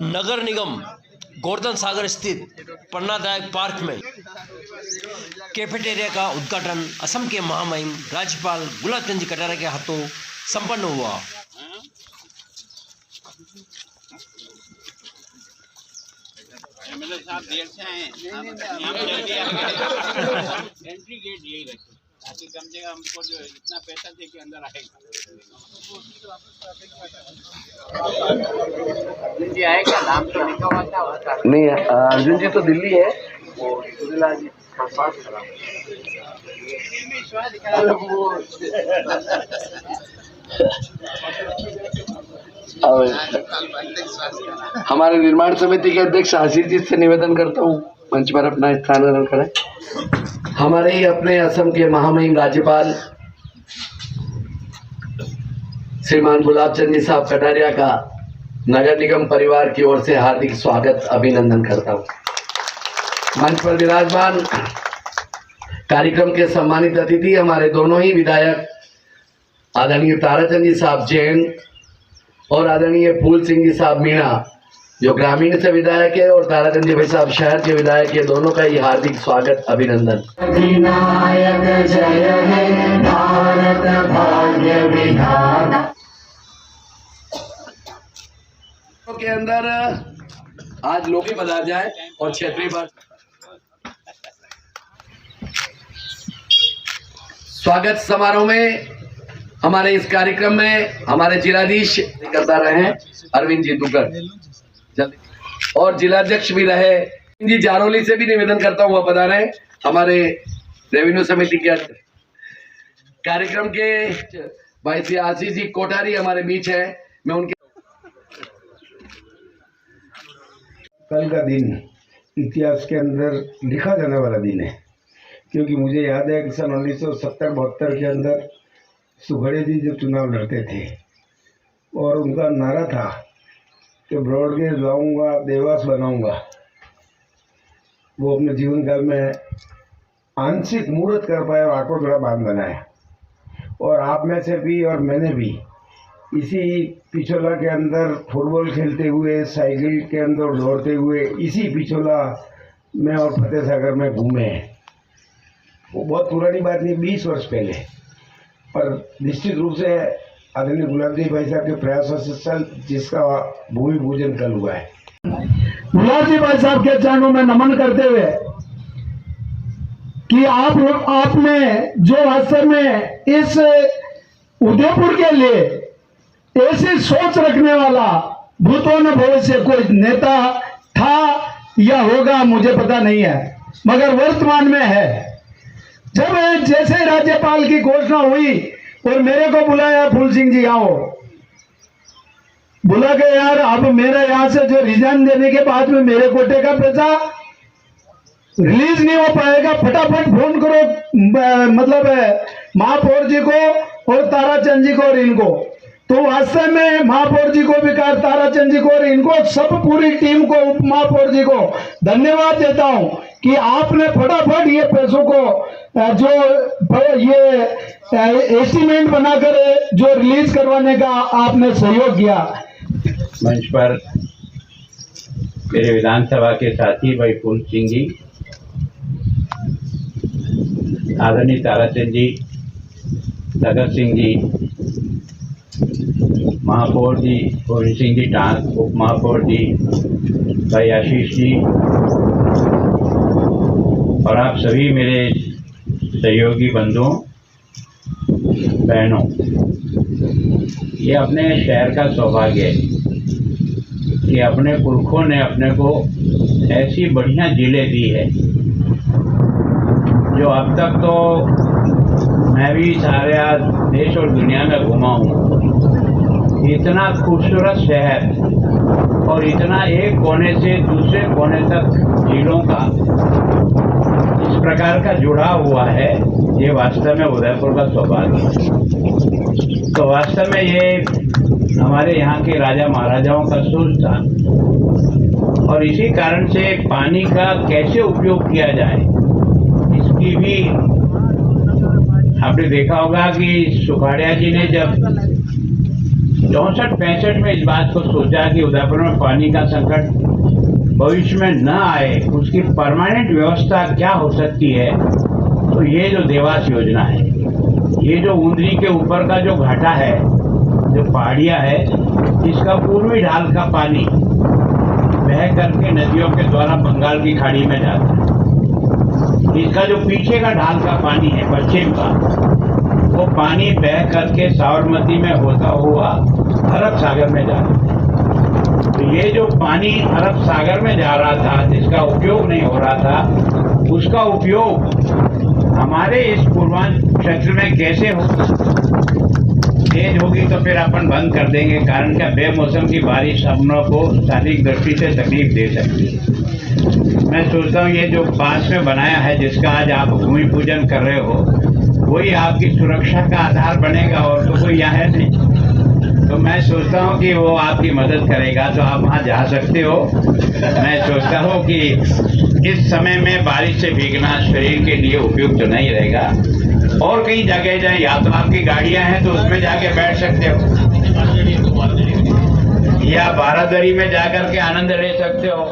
नगर निगम गोवर्धन सागर स्थित प्रेरणादायक पार्क में कैफेटेरिया का उद्घाटन असम के महामहिम राज्यपाल गुलाब चंद जी कटारिया के हाथों संपन्न हुआ। एंट्री गेट यही रखे ताकि कम से कम हमको जो इतना पैसा दे के अंदर आएगा। अर्जुन जी आएगा, नाम तो लिखा हुआ था नहीं, अर्जुन जी तो दिल्ली है। वो जी हमारे निर्माण समिति के अध्यक्ष आशीष जी से निवेदन करता हूँ मंच पर अपना स्थान ग्रहण करें। हमारे ही अपने असम के महामहिम राज्यपाल श्रीमान गुलाब चंद जी साहब कटारिया का नगर निगम परिवार की ओर से हार्दिक स्वागत अभिनंदन करता हूँ। मंच पर विराजमान कार्यक्रम के सम्मानित अतिथि हमारे दोनों ही विधायक आदरणीय ताराचंद जी साहब जैन और आदरणीय फूल सिंह जी साहब मीणा जो ग्रामीण से विधायक है और ताराचंद जी भाई साहब शहर के विधायक है, दोनों का ही हार्दिक स्वागत अभिनंदन। अधिनायक जय है भारत भाग्य विधाता के अंदर आज लोग ही बदल जाए और क्षेत्रीय स्वागत समारोह में हमारे इस कार्यक्रम में हमारे जिलाधीश करता रहे अरविंद जी दुग्गल और जिलाध्यक्ष भी रहे जी जारोली से भी निवेदन करता हूँ बता रहे हमारे रेवेन्यू समिति के कार्यक्रम के भाई श्री आशीष जी कोठारी हमारे बीच है। मैं उनके कल का दिन इतिहास के अंदर लिखा जाने वाला दिन है, क्योंकि मुझे याद है कि सन 1970-72 के अंदर सुखड़े जी जब चुनाव लड़ते थे और उनका नारा था कि ब्रॉडगेज लाऊंगा देवास बनाऊंगा, वो अपने जीवन काल में आंशिक मूर्त कर पाए और आकोटगढ़ा बांध बनाया। और आप में से भी और मैंने भी इसी पिछोला के अंदर फुटबॉल खेलते हुए, साइकिल के अंदर दौड़ते हुए इसी पिछोला में और फतेह सागर में घूमे हैं। वो बहुत पुरानी बात नहीं, 20 वर्ष पहले, पर निश्चित रूप से आदरणीय गुलाब जी भाई साहब के प्रयासों से जिसका भूमि पूजन कल हुआ है। गुलाब जी भाई साहब के चरणों में नमन करते हुए कि आपने जो वास्तव में इस उदयपुर के लिए ऐसी सोच रखने वाला भूतों में भविष्य कोई नेता था या होगा मुझे पता नहीं है, मगर वर्तमान में है। जब जैसे राज्यपाल की घोषणा हुई और मेरे को बुलाया, फूल सिंह जी आओ, बुला के यार अब मेरे यहां से जो रिजाइन देने के बाद में मेरे कोटे का पैसा रिलीज नहीं हो पाएगा, फटाफट फोन करो मतलब महापौर जी को और ताराचंद जी को और इनको। तो वास्तव में महापौर जी को भी कहा, ताराचंद जी को और इनको सब पूरी टीम को, उप महापौर जी को धन्यवाद देता हूं कि आपने फटाफट ये पैसों को जो ये एस्टीमेट बनाकर जो रिलीज करवाने का आपने सहयोग किया। मंच पर मेरे विधानसभा के साथी भाई फूल सिंह जी, आदरणीय ताराचंद जी, भगत सिंह जी, महापौर जी गोविंद सिंह जी टांग, उप महापौर जी भाई आशीष जी और आप सभी मेरे सहयोगी बंधुओं बहनों, ये अपने शहर का सौभाग्य है कि अपने पुरखों ने अपने को ऐसी बढ़िया जिले दी है जो अब तक तो मैं भी सारे आज देश और दुनिया में घुमा हूँ। इतना खूबसूरत शहर और इतना एक कोने से दूसरे कोने तक झीलों का इस प्रकार का जुड़ा हुआ है, ये वास्तव में उदयपुर का सौभाग्य है। तो वास्तव में ये हमारे यहाँ के राजा महाराजाओं का सोच था और इसी कारण से पानी का कैसे उपयोग किया जाए इसकी भी आपने देखा होगा कि सुखाड़िया जी ने जब 64-65 में इस बात को सोचा कि उदयपुर में पानी का संकट भविष्य में न आए, उसकी परमानेंट व्यवस्था क्या हो सकती है। तो ये जो देवास योजना है, ये जो उंदरी के ऊपर का जो घाटा है, जो पहाड़ियाँ है, इसका पूर्वी ढाल का पानी बह करके नदियों के द्वारा बंगाल की खाड़ी में जाता है। इसका जो पीछे का ढाल का पानी है पश्चिम का, वो पानी बह करके साबरमती में होता हुआ अरब सागर में जाता है। तो ये जो पानी अरब सागर में जा रहा था, जिसका उपयोग नहीं हो रहा था, उसका उपयोग हमारे इस पूर्वांचल क्षेत्र में कैसे हो। तेज होगी तो फिर अपन बंद कर देंगे, कारण क्या बेमौसम की बारिश हम लोग को शारीरिक दृष्टि से तकलीफ दे सकती है। मैं सोचता हूँ ये जो पास में बनाया है, जिसका आज आप भूमि पूजन कर रहे हो, वही आपकी सुरक्षा का आधार बनेगा, और तो कोई यहाँ है नहीं। तो मैं सोचता हूँ कि वो आपकी मदद करेगा, तो आप वहाँ जा सकते हो। मैं सोचता हूँ कि इस समय में बारिश से भीगना शरीर के लिए उपयुक्त तो नहीं रहेगा। और कहीं जगह जाए, या तो आपकी गाड़ियाँ हैं तो उसमें जाके बैठ सकते हो, या बारादरी में जाकर के आनंद ले सकते हो।